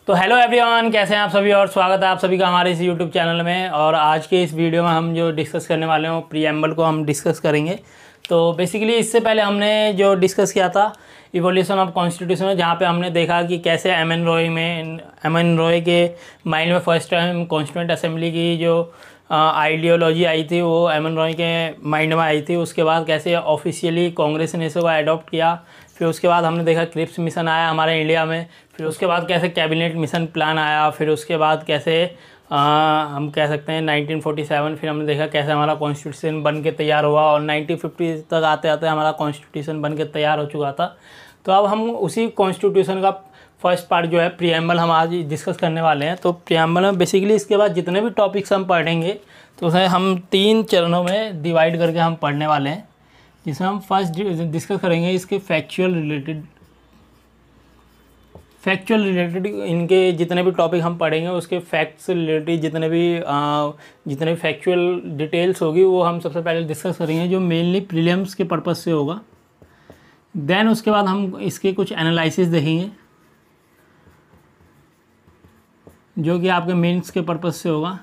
तो hello everyone, कैसे हैं आप सभी और स्वागत है आप सभी का हमारे इस यूट्यूब चैनल में। और आज के इस वीडियो में हम जो डिस्कस करने वाले हैं प्रीएम्बल को हम डिस्कस करेंगे। तो बेसिकली इससे पहले हमने जो डिस्कस किया था इवोल्यूशन ऑफ कॉन्स्टिट्यूशन, जहाँ पे हमने देखा कि कैसे एम एन रॉय के माइंड में फर्स्ट टाइम कॉन्स्टिट्यूएंट असेंबली की जो आइडियोलॉजी आई थी वो एम एन रॉय के माइंड में आई थी। उसके बाद कैसे ऑफिशियली कांग्रेस ने इसको अडॉप्ट किया। फिर उसके बाद हमने देखा क्रिप्स मिशन आया हमारे इंडिया में। फिर उसके बाद कैसे कैबिनेट मिशन प्लान आया। फिर उसके बाद कैसे हम कह सकते हैं 1947 फिर हमने देखा कैसे हमारा कॉन्स्टिट्यूशन बन के तैयार हुआ और 1950 तक आते आते हमारा कॉन्स्टिट्यूशन बन के तैयार हो चुका था। तो अब हम उसी कॉन्स्टिट्यूशन का फर्स्ट पार्ट जो है प्रीएम्बल हम आज डिस्कस करने वाले हैं। तो प्रीएम्बल में बेसिकली इसके बाद जितने भी टॉपिक्स हम पढ़ेंगे तो उसे हम 3 चरणों में डिवाइड करके हम पढ़ने वाले हैं, जिसमें हम फर्स्ट डिस्कस करेंगे इसके फैक्चुअल रिलेटेड इनके जितने भी टॉपिक हम पढ़ेंगे उसके फैक्ट्स से रिलेटेड जितने भी फैक्चुअल डिटेल्स होगी वो हम सबसे पहले डिस्कस करेंगे, जो मेनली प्रीलिम्स के पर्पज़ से होगा। देन उसके बाद हम इसके कुछ एनालिसिस देखेंगे जो कि आपके मेंस के पर्पज़ से होगा।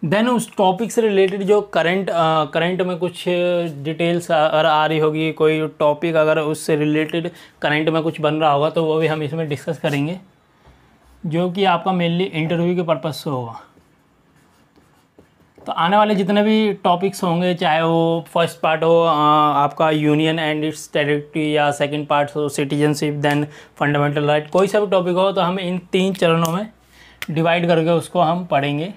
देन उस टॉपिक से रिलेटेड जो करंट में कुछ डिटेल्स अगर आ रही होगी, कोई टॉपिक अगर उससे रिलेटेड करंट में कुछ बन रहा होगा तो वो भी हम इसमें डिस्कस करेंगे, जो कि आपका मेनली इंटरव्यू के पर्पज़ से होगा। तो आने वाले जितने भी टॉपिक्स होंगे, चाहे वो फर्स्ट पार्ट हो आपका यूनियन एंड इट्स टेरिटरी, या सेकंड पार्ट हो सिटीजनशिप, देन फंडामेंटल राइट, कोई सा भी टॉपिक हो तो हम इन 3 चरणों में डिवाइड करके उसको हम पढ़ेंगे।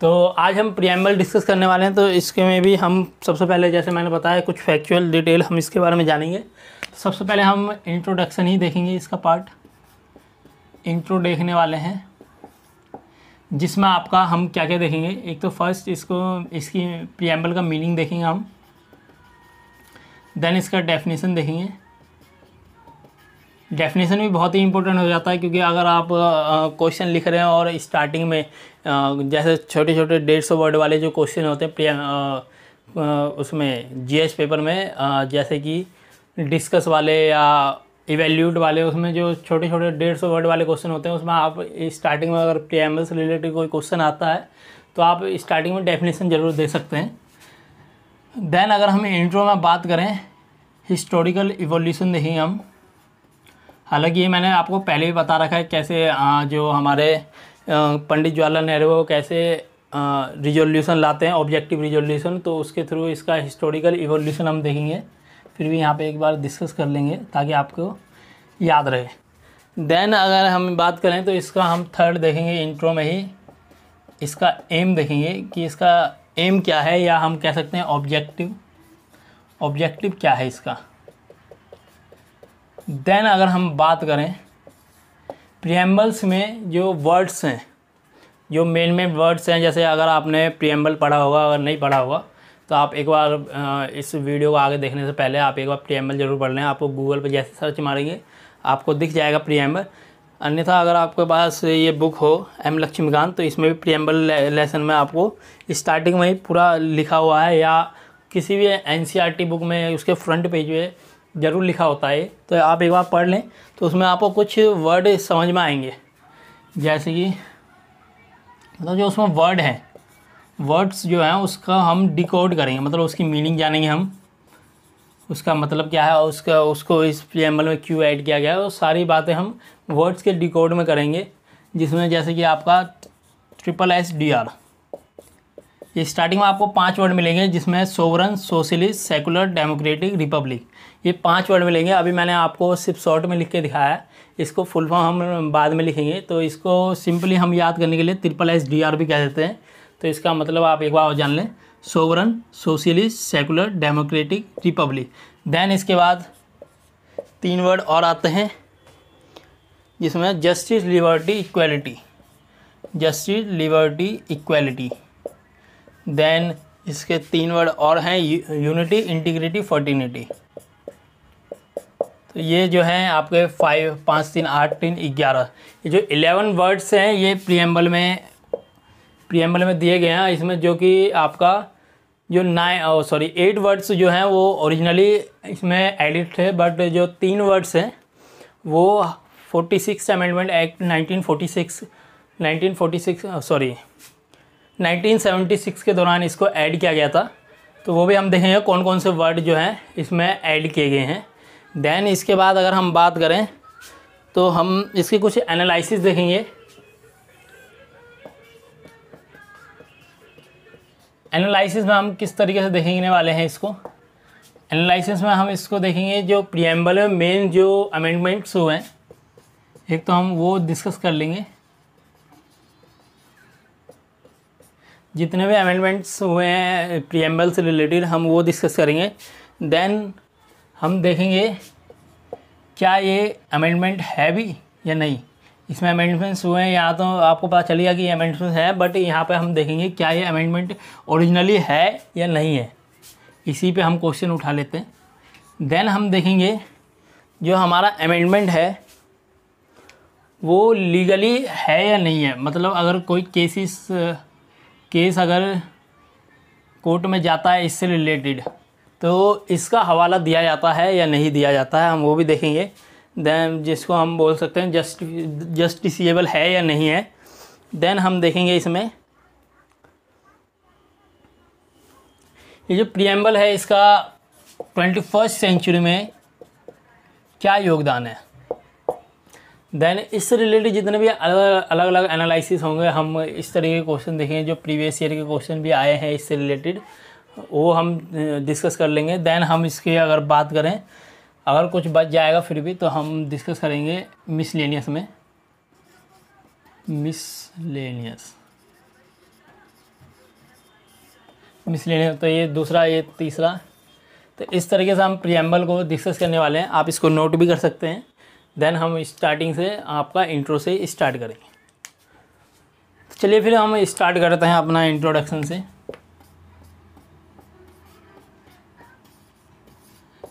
तो आज हम प्रीएम्बल डिस्कस करने वाले हैं। तो इसके में भी हम सबसे पहले, जैसे मैंने बताया, कुछ फैक्चुअल डिटेल हम इसके बारे में जानेंगे। तो सबसे पहले हम इंट्रोडक्शन ही देखेंगे, इसका पार्ट इंट्रो देखने वाले हैं, जिसमें आपका हम क्या क्या देखेंगे। एक तो फर्स्ट इसकी प्रीएम्बल का मीनिंग देखेंगे हम, देन इसका डेफिनेशन देखेंगे। डेफिनेशन भी बहुत ही इंपॉर्टेंट हो जाता है, क्योंकि अगर आप क्वेश्चन लिख रहे हैं और स्टार्टिंग में जैसे छोटे छोटे 150 वर्ड वाले जो क्वेश्चन होते हैं उसमें जीएस पेपर में, जैसे कि डिस्कस वाले या इवैल्यूट वाले, उसमें जो छोटे छोटे 150 वर्ड वाले क्वेश्चन होते हैं, उसमें आप स्टार्टिंग में अगर प्रीएम्बल से रिलेटेड कोई क्वेश्चन आता है तो आप स्टार्टिंग में डेफिनेशन ज़रूर दे सकते हैं। देन अगर हम इंट्रो में बात करें, हिस्टोरिकल इवोल्यूशन देखेंगे हम। हालांकि ये मैंने आपको पहले भी बता रखा है कैसे जो हमारे पंडित जवाहरलाल नेहरू कैसे रिजोल्यूशन लाते हैं, ऑब्जेक्टिव रिजोल्यूशन, तो उसके थ्रू इसका हिस्टोरिकल इवोल्यूशन हम देखेंगे। फिर भी यहाँ पे एक बार डिस्कस कर लेंगे ताकि आपको याद रहे। देन अगर हम बात करें तो इसका हम थर्ड देखेंगे, इंट्रो में ही इसका एम देखेंगे कि इसका एम क्या है, या हम कह सकते हैं ऑब्जेक्टिव क्या है इसका। देन अगर हम बात करें प्रीएम्बल्स में जो वर्ड्स हैं, जो मेन वर्ड्स हैं, जैसे अगर आपने प्रीएम्बल पढ़ा होगा, अगर नहीं पढ़ा होगा तो आप एक बार इस वीडियो को आगे देखने से पहले आप एक बार प्रीएम्बल ज़रूर पढ़ लें। आपको गूगल पर जैसे सर्च मारेंगे आपको दिख जाएगा प्रीएम्बल। अन्यथा अगर आपके पास ये बुक हो एम लक्ष्मीकांत, तो इसमें भी प्रीएम्बल लेसन में आपको स्टार्टिंग में ही पूरा लिखा हुआ है, या किसी भी एनसीईआरटी बुक में उसके फ्रंट पेज पे ज़रूर लिखा होता है। तो आप एक बार पढ़ लें तो उसमें आपको कुछ वर्ड समझ में आएंगे, जैसे कि मतलब जो उसमें वर्ड हैं, वर्ड्स जो हैं उसका हम डिकोड करेंगे, मतलब उसकी मीनिंग जानेंगे हम, उसका मतलब क्या है, उसको इस प्रीएम्बल में क्यों ऐड किया गया है, वो सारी बातें हम वर्ड्स के डिकोड में करेंगे। जिसमें जैसे कि आपका SSDR, ये स्टार्टिंग में आपको 5 वर्ड मिलेंगे, जिसमें sovereign, socialist, secular, democratic, Republic, ये 5 वर्ड मिलेंगे। अभी मैंने आपको सिर्फ शॉर्ट में लिख के दिखाया है, इसको फुल फॉर्म हम बाद में लिखेंगे। तो इसको सिंपली हम याद करने के लिए SSDR भी कह देते हैं। तो इसका मतलब आप एक बार और जान लें, sovereign, socialist, secular, democratic, republic. Then इसके बाद 3 वर्ड और आते हैं, जिसमें जस्टिस, लिबर्टी, इक्वालिटी। देन इसके 3 वर्ड और हैं, यूनिटी, इंटीग्रिटी, फर्टिनिटी। तो ये जो है आपके 5, 3, 8, 3, 11, ये जो 11 वर्ड्स हैं ये प्रीएम्बल में दिए गए हैं। इसमें जो कि आपका जो 8 वर्ड्स जो हैं वो ओरिजिनली इसमें एडिट थे, बट जो 3 वर्ड्स हैं वो 46 अमेंडमेंट एक्ट 1976 के दौरान इसको ऐड किया गया था। तो वो भी हम देखेंगे कौन कौन से वर्ड जो हैं इसमें ऐड किए गए हैं। देन इसके बाद अगर हम बात करें तो हम इसके कुछ एनालिसिस देखेंगे। एनालिसिस में हम किस तरीके से देखने वाले हैं इसको। एनालिसिस में हम इसको देखेंगे जो प्रीएम्बल में मेन जो अमेंडमेंट्स हुए हैं, एक तो हम वो डिस्कस कर लेंगे, जितने भी अमेंडमेंट्स हुए हैं प्रीएम्बल से रिलेटेड हम वो डिस्कस करेंगे। देन हम देखेंगे क्या ये अमेंडमेंट है भी या नहीं, इसमें अमेंडमेंट्स हुए हैं या तो आपको पता चलेगा कि ये अमेंडमेंट्स है, बट यहाँ पे हम देखेंगे क्या ये अमेंडमेंट ओरिजिनली है या नहीं है, इसी पे हम क्वेश्चन उठा लेते हैं। देन हम देखेंगे जो हमारा अमेंडमेंट है वो लीगली है या नहीं है, मतलब अगर कोई केस अगर कोर्ट में जाता है इससे रिलेटेड तो इसका हवाला दिया जाता है या नहीं दिया जाता है, हम वो भी देखेंगे। देन जिसको हम बोल सकते हैं जस्टिसिएबल है या नहीं है। देन हम देखेंगे इसमें ये जो प्रीएम्बल है इसका 21st सेंचुरी में क्या योगदान है। देन इससे रिलेटेड जितने भी अलग अलग एनालिसिस होंगे हम इस तरह के क्वेश्चन देखेंगे, जो प्रीवियस ईयर के क्वेश्चन भी आए हैं इससे रिलेटेड वो हम डिस्कस कर लेंगे। देन हम इसके अगर बात करें, अगर कुछ बच जाएगा फिर भी तो हम डिस्कस करेंगे मिसलेनियस में। मिसलेनियस तो ये दूसरा, ये तीसरा, तो इस तरीके से हम प्रीएम्बल को डिस्कस करने वाले हैं। आप इसको नोट भी कर सकते हैं। देन हम स्टार्टिंग से आपका इंट्रो से स्टार्ट करेंगे। तो चलिए फिर हम स्टार्ट करते हैं अपना इंट्रोडक्शन से।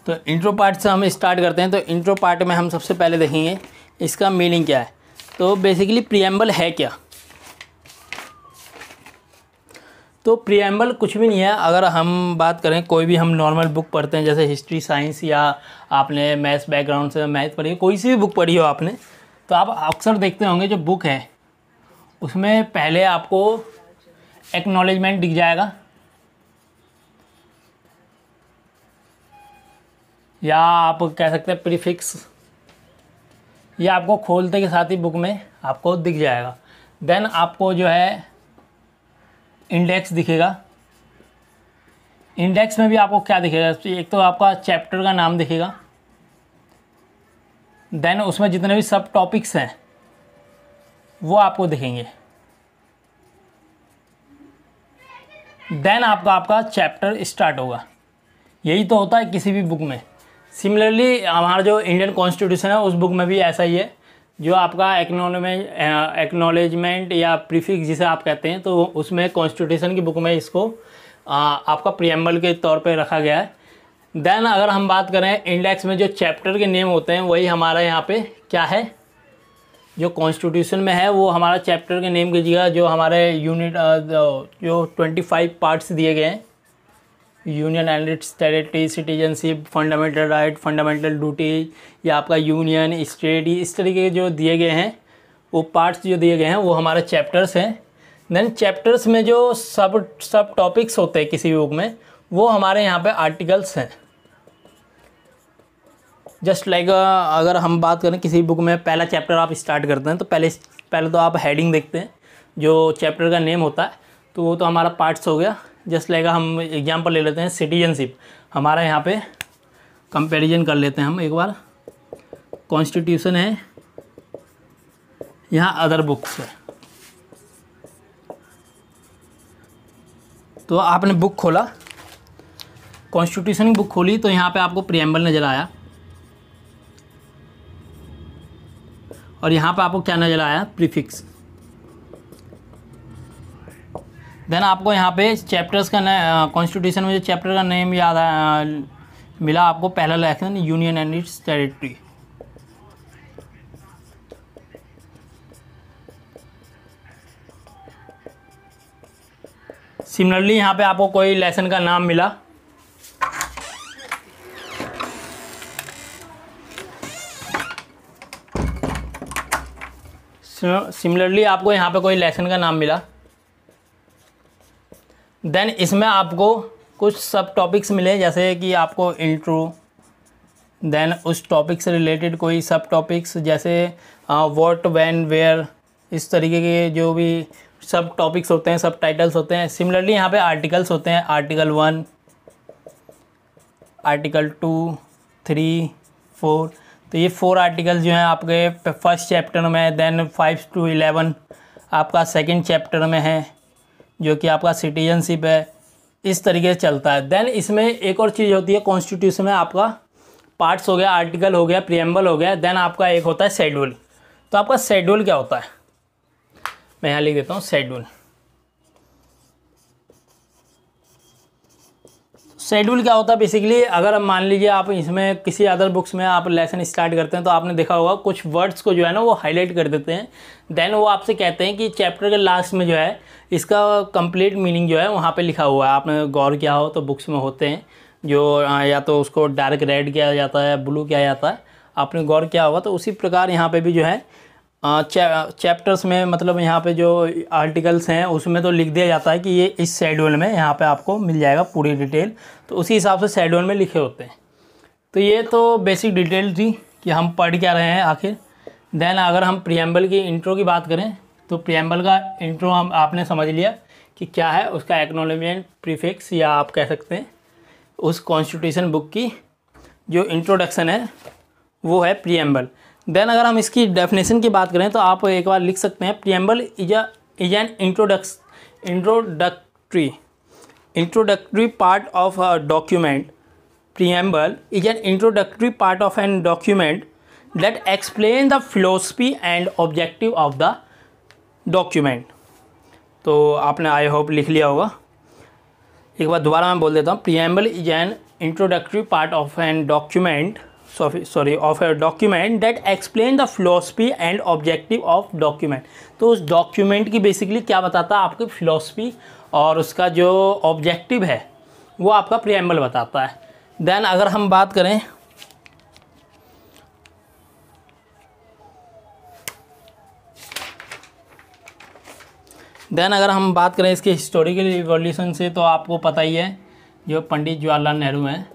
तो इंट्रो पार्ट से हम स्टार्ट करते हैं। तो इंट्रो पार्ट में हम सबसे पहले देखेंगे इसका मीनिंग क्या है। तो बेसिकली प्रीएम्बल है क्या। तो प्रीएम्बल कुछ भी नहीं है। अगर हम बात करें कोई भी हम नॉर्मल बुक पढ़ते हैं जैसे हिस्ट्री, साइंस या आपने मैथ्स बैकग्राउंड से मैथ पढ़ी, कोई सी भी बुक पढ़ी हो आपने, तो आप अक्सर देखते होंगे जो बुक है उसमें पहले आपको एक्नॉलेजमेंट दिख जाएगा या आप कह सकते हैं प्रीफिक्स, ये आपको खोलते के साथ ही बुक में आपको दिख जाएगा। देन आपको जो है इंडेक्स दिखेगा। इंडेक्स में भी आपको क्या दिखेगा, एक तो आपका चैप्टर का नाम दिखेगा, देन उसमें जितने भी सब टॉपिक्स हैं वो आपको दिखेंगे, देन आपका चैप्टर स्टार्ट होगा। यही तो होता है किसी भी बुक में। सिमिलरली हमारा जो इंडियन कॉन्स्टिट्यूशन है उस बुक में भी ऐसा ही है, जो आपका एक्नॉलेजमेंट या प्रीफिक्स जिसे आप कहते हैं, तो उसमें कॉन्स्टिट्यूशन की बुक में इसको आपका प्रीएम्बल के तौर पे रखा गया है। देन अगर हम बात करें इंडेक्स में जो चैप्टर के नेम होते हैं वही हमारा यहाँ पे क्या है, जो कॉन्स्टिट्यूशन में है वो हमारा चैप्टर के नेम कीजिएगा। जो हमारे यूनिट जो 25 पार्ट्स दिए गए हैं, union and it's territory, citizenship, fundamental right, fundamental duty, या आपका यूनियन, स्टेट, इस तरीके के जो दिए गए हैं वो पार्ट्स जो दिए गए हैं वो हमारे चैप्टर्स हैं। देन चैप्टर्स में जो सब टॉपिक्स होते हैं किसी भी बुक में वो हमारे यहाँ पे आर्टिकल्स हैं। जस्ट लाइक अगर हम बात करें किसी बुक में पहला चैप्टर आप स्टार्ट करते हैं तो पहले तो आप हेडिंग देखते हैं जो चैप्टर का नेम होता है, तो वो तो हमारा पार्ट्स हो गया। जस्ट लाइक हम एग्जांपल ले लेते हैं सिटीजनशिप, हमारा यहाँ पे कंपैरिजन कर लेते हैं हम एक बार। कॉन्स्टिट्यूशन है, यहाँ अदर बुक्स है, तो आपने बुक खोला, कॉन्स्टिट्यूशन की बुक खोली, तो यहाँ पे आपको प्रीएम्बल नज़र आया और यहाँ पे आपको क्या नज़र आया, प्रीफिक्स। देन आपको यहाँ पे चैप्टर्स का कॉन्स्टिट्यूशन में जो चैप्टर का नेम याद मिला आपको, पहला lesson union and it's territory. Similarly यहाँ पे आपको कोई लेसन का नाम मिला, सिमिलरली आपको यहाँ पे कोई लेसन का नाम मिला, देन इसमें आपको कुछ सब टॉपिक्स मिले, जैसे कि आपको इंट्रो, देन उस टॉपिक से रिलेटेड कोई सब टॉपिक्स, जैसे व्हाट, व्हेन, वेयर, इस तरीके के जो भी सब टॉपिक्स होते हैं, सब टाइटल्स होते हैं। सिमिलरली यहाँ पे आर्टिकल्स होते हैं, आर्टिकल 1, आर्टिकल 2, 3, 4। तो ये 4 आर्टिकल जो हैं आपके फर्स्ट चैप्टर में, देन 5 to 11 आपका सेकंड चैप्टर में है, जो कि आपका सिटीजनशिप है। इस तरीके से चलता है। देन इसमें एक और चीज़ होती है, कॉन्स्टिट्यूशन में आपका पार्ट्स हो गया, आर्टिकल हो गया, प्रीएम्बल हो गया, देन आपका एक होता है शेड्यूल। तो आपका शेड्यूल क्या होता है, मैं यहाँ लिख देता हूँ शेड्यूल। शेड्यूल क्या होता है बेसिकली, अगर मान लीजिए आप इसमें किसी अदर बुक्स में आप लेसन स्टार्ट करते हैं तो आपने देखा होगा कुछ वर्ड्स को जो है ना वो हाईलाइट कर देते हैं, देन वो आपसे कहते हैं कि चैप्टर के लास्ट में जो है इसका कंप्लीट मीनिंग जो है वहाँ पे लिखा हुआ है। आपने गौर किया हो तो बुक्स में होते हैं जो या तो उसको डार्क रेड किया जाता है, ब्लू किया जाता है, आपने गौर किया होगा। तो उसी प्रकार यहाँ पर भी जो है चैप्टर्स में, मतलब यहाँ पे जो आर्टिकल्स हैं उसमें तो लिख दिया जाता है कि ये इस शेड्यूल में यहाँ पे आपको मिल जाएगा पूरी डिटेल, तो उसी हिसाब से शेड्यूल में लिखे होते हैं। तो ये तो बेसिक डिटेल थी कि हम पढ़ क्या रहे हैं आखिर। देन अगर हम प्रीएम्बल की इंट्रो की बात करें तो प्रीएम्बल का इंट्रो हम आपने समझ लिया कि क्या है, उसका एक्नॉलेजमेंट प्रीफिक्स, या आप कह सकते हैं उस कॉन्स्टिट्यूशन बुक की जो इंट्रोडक्शन है वो है प्रीएम्बल। देन अगर हम इसकी डेफिनेशन की बात करें तो आप एक बार लिख सकते हैं, preamble is an introductory part of a document. Preamble is an introductory part of an document that explain the philosophy and objective of the document. तो आपने आई होप लिख लिया होगा। एक बार दोबारा मैं बोल देता हूँ, preamble is an introductory part of an document of a document that explain the philosophy and objective of document. तो उस डॉक्यूमेंट की बेसिकली क्या बताता है, आपकी फिलोसफी और उसका जो ऑब्जेक्टिव है वो आपका प्रीएम्बल बताता है। देन अगर हम बात करें इसके हिस्टोरिकल इवोल्यूशन से, तो आपको पता ही है जो पंडित जवाहरलाल नेहरू हैं,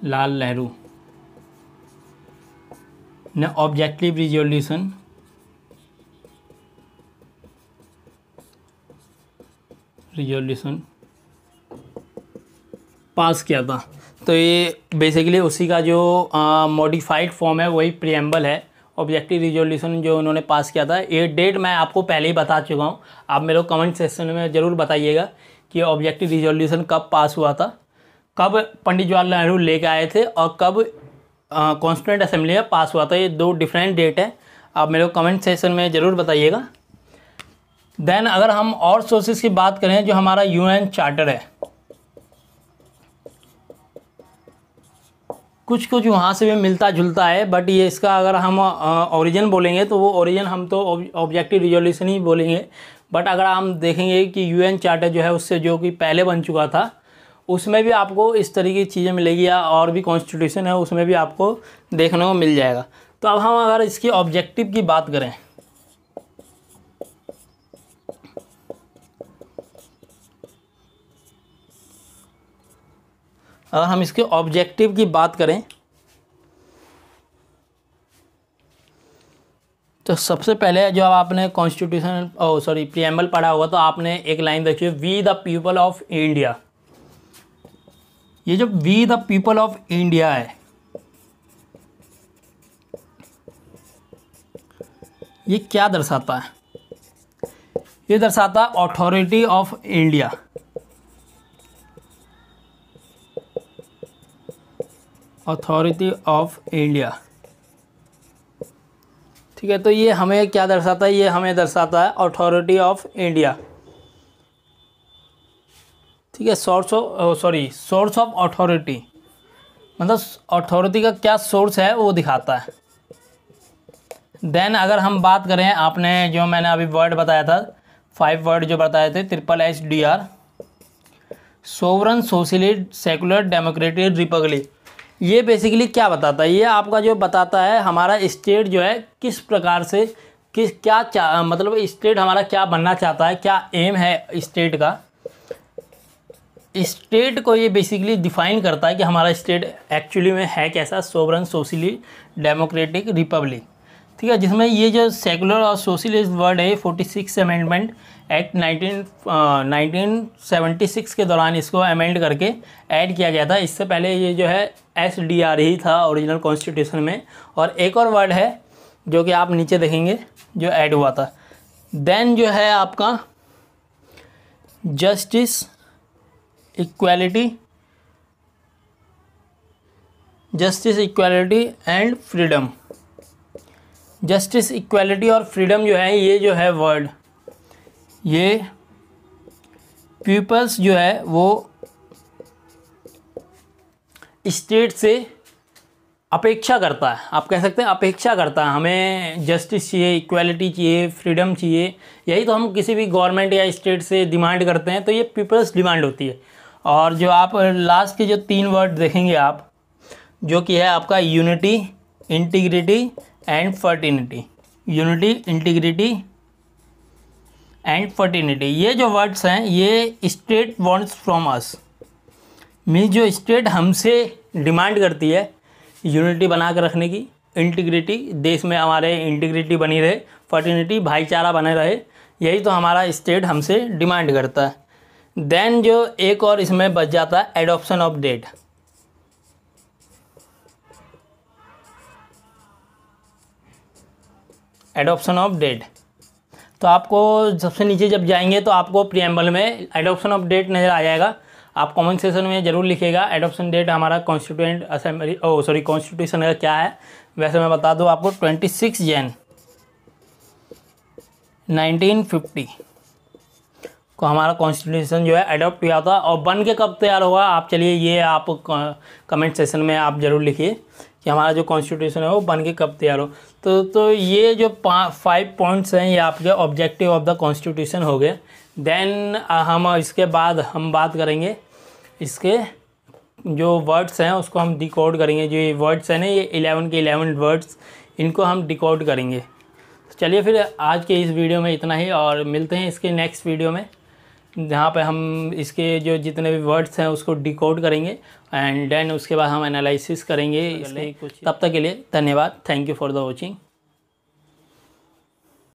लाल नेहरू ने ऑब्जेक्टिव रिजोल्यूशन पास किया था। तो ये बेसिकली उसी का जो मॉडिफाइड फॉर्म है वही प्रीएम्बल है। ऑब्जेक्टिव रिजोल्यूशन जो उन्होंने पास किया था, ये डेट मैं आपको पहले ही बता चुका हूँ। आप मेरे को कमेंट सेक्शन में ज़रूर बताइएगा कि ऑब्जेक्टिव रिजोल्यूशन कब पास हुआ था, कब पंडित जवाहरलाल नेहरू लेके आए थे और कब कॉन्स्टिट्यूएंट असेंबली में पास हुआ था। ये 2 डिफरेंट डेट है, आप मेरे को कमेंट सेक्शन में ज़रूर बताइएगा। देन अगर हम और सोर्सेज की बात करें, जो हमारा यूएन चार्टर है, कुछ वहाँ से भी मिलता जुलता है, बट ये इसका अगर हम ओरिजिन बोलेंगे तो वो ओरिजिन हम तो ऑब्जेक्टिव रिजोल्यूशन ही बोलेंगे। बट अगर हम देखेंगे कि यूएन चार्टर जो है उससे जो कि पहले बन चुका था, उसमें भी आपको इस तरीके की चीज़ें मिलेगी, या और भी कॉन्स्टिट्यूशन है उसमें भी आपको देखने को मिल जाएगा। तो अब हम अगर इसकी ऑब्जेक्टिव की बात करें, तो सबसे पहले जो आपने कॉन्स्टिट्यूशन प्रीएम्बल पढ़ा होगा तो आपने एक लाइन देखी है, we the people of India. ये जो we the people of India है, ये क्या दर्शाता है? ये दर्शाता है authority of India. Authority of India, ठीक है। तो ये हमें क्या दर्शाता है? ये हमें दर्शाता है अथॉरिटी ऑफ इंडिया, ठीक है। सोर्स ऑफ अथॉरिटी, मतलब अथॉरिटी का क्या सोर्स है वो दिखाता है। देन अगर हम बात करें, आपने जो मैंने अभी वर्ड बताया था, 5 वर्ड जो बताए थे, SSDR, sovereign, socialist, secular, democratic, Republic. ये बेसिकली क्या बताता है, ये आपका जो बताता है हमारा स्टेट जो है किस प्रकार से मतलब स्टेट हमारा क्या बनना चाहता है, क्या एम है स्टेट का। स्टेट को ये बेसिकली डिफाइन करता है कि हमारा स्टेट एक्चुअली में है कैसा, सोवरन सोशली डेमोक्रेटिक रिपब्लिक, ठीक है। जिसमें ये जो सेकुलर और सोशलिस्ट वर्ड है 46 अमेंडमेंट एक्ट 1976 के दौरान इसको अमेंड करके ऐड किया गया था। इससे पहले ये जो है SDR ही था ओरिजिनल कॉन्स्टिट्यूशन में। और एक और वर्ड है जो कि आप नीचे देखेंगे जो ऐड हुआ था। देन जो है आपका justice, equality and freedom. Justice, equality और फ्रीडम जो है ये जो है वर्ड, ये पीपल्स जो है वो स्टेट से अपेक्षा करता है, आप कह सकते हैं अपेक्षा करता है। हमें जस्टिस चाहिए, इक्वालिटी चाहिए, फ्रीडम चाहिए, यही तो हम किसी भी गवर्नमेंट या स्टेट से डिमांड करते हैं। तो ये पीपल्स डिमांड होती है। और जो आप लास्ट के जो 3 वर्ड देखेंगे आप, जो कि है आपका unity, integrity and fraternity. Unity, integrity and fraternity, ये जो वर्ड्स हैं ये state wants from us, means जो स्टेट हमसे डिमांड करती है यूनिटी बना कर रखने की, इंटीग्रिटी, देश में हमारे इंटीग्रिटी बनी रहे, फर्टिनिटी, भाईचारा बने रहे, यही तो हमारा स्टेट हमसे डिमांड करता है। देन जो एक और इसमें बच जाता है adoption of date. Adoption of date, तो आपको सबसे नीचे जब जाएंगे तो आपको प्रीएम्बल में एडॉप्शन ऑफ डेट नज़र आ जाएगा। आप कमेंट सेक्शन में ज़रूर लिखिएगा एडॉप्शन डेट हमारा कॉन्स्टिट्यूएंट असेंबली कॉन्स्टिट्यूशन का क्या है। वैसे मैं बता दूं आपको 26 जन 1950 को हमारा कॉन्स्टिट्यूशन जो है अडॉप्ट किया था। और बन के कब तैयार होगा, आप चलिए ये आप कमेंट सेक्शन में आप ज़रूर लिखिए कि हमारा जो कॉन्स्टिट्यूशन है वो बन के कब तैयार हो। तो ये जो 5 पॉइंट्स हैं ये आपके ऑब्जेक्टिव ऑफ द कॉन्स्टिट्यूशन हो गए। देन हम इसके बाद हम बात करेंगे इसके जो वर्ड्स हैं उसको हम डिकोड करेंगे। जो ये वर्ड्स हैं ना, ये 11 के 11 वर्ड्स, इनको हम डिकोड करेंगे। चलिए फिर आज के इस वीडियो में इतना ही, और मिलते हैं इसके नेक्स्ट वीडियो में जहाँ पे हम इसके जो जितने भी वर्ड्स हैं उसको डिकोड करेंगे एंड देन उसके बाद हम एनालिसिस करेंगे इसके कुछ। तब तक के लिए धन्यवाद। Thank you for the watching.